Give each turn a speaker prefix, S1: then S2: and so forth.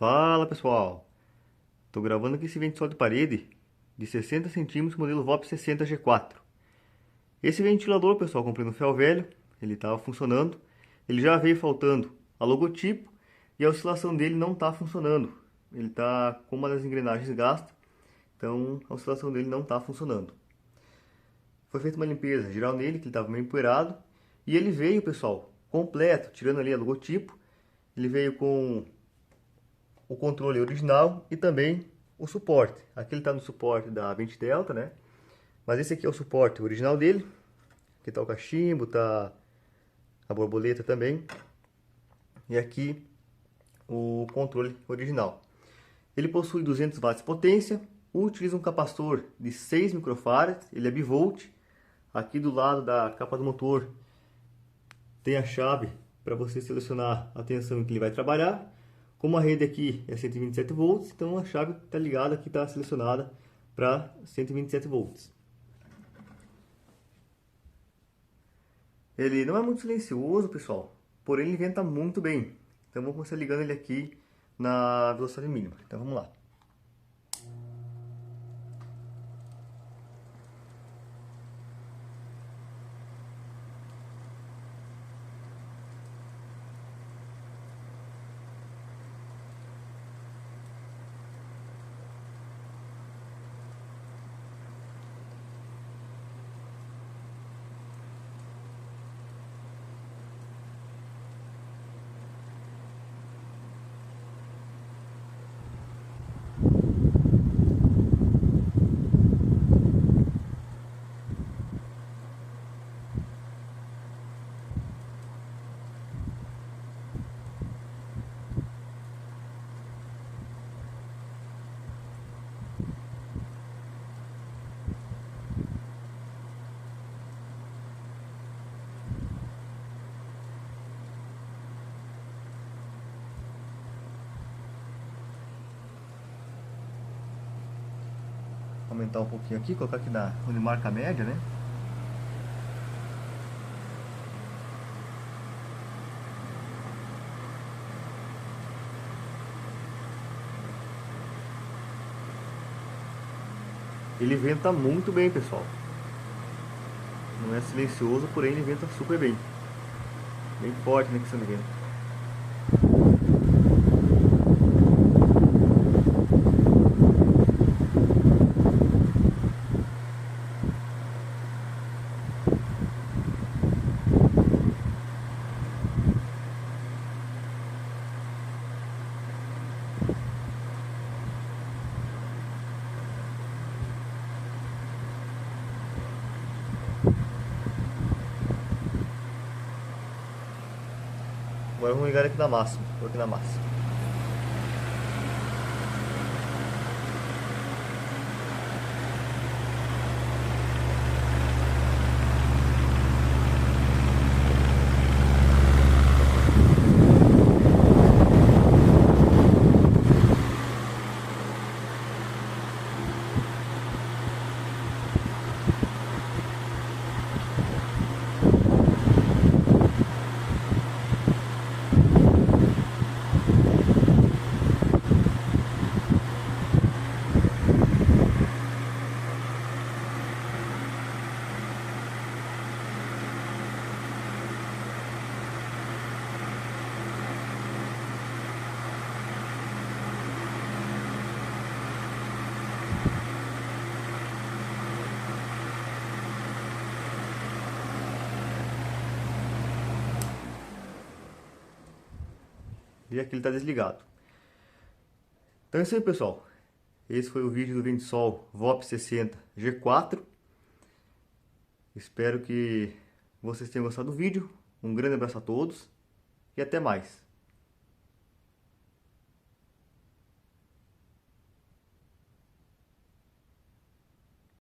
S1: Fala pessoal, estou gravando aqui esse vente de parede de 60 centímetros modelo VOP 60 G4. Esse ventilador, pessoal, comprei no ferro velho, ele estava funcionando, ele já veio faltando a logotipo e a oscilação dele não está funcionando. Ele está com uma das engrenagens gasta, então a oscilação dele não está funcionando. Foi feita uma limpeza geral nele, que ele estava meio empoeirado, e ele veio, pessoal, completo, tirando ali a logotipo, ele veio com o controle original e também o suporte. Aqui ele está no suporte da Vent Delta, né? Mas esse aqui é o suporte original dele. Aqui está o cachimbo, está a borboleta também. E aqui o controle original. Ele possui 200 watts de potência, utiliza um capacitor de 6 microfarads, ele é bivolt. Aqui do lado da capa do motor tem a chave para você selecionar a tensão em que ele vai trabalhar. Como a rede aqui é 127 volts, então a chave está ligada aqui, está selecionada para 127 volts. Ele não é muito silencioso, pessoal, porém ele venta muito bem. Então vamos começar ligando ele aqui na velocidade mínima. Então vamos lá. Aumentar um pouquinho aqui, colocar aqui onde marca a média, né? Ele venta muito bem, pessoal. Não é silencioso, porém ele venta super bem. Bem forte na questão de vento. Agora vamos ligar aqui na máxima. Vou aqui na máxima. E aqui ele está desligado. Então é isso aí, pessoal. Esse foi o vídeo do Ventisol VOP 60 G4. Espero que vocês tenham gostado do vídeo. Um grande abraço a todos e até mais.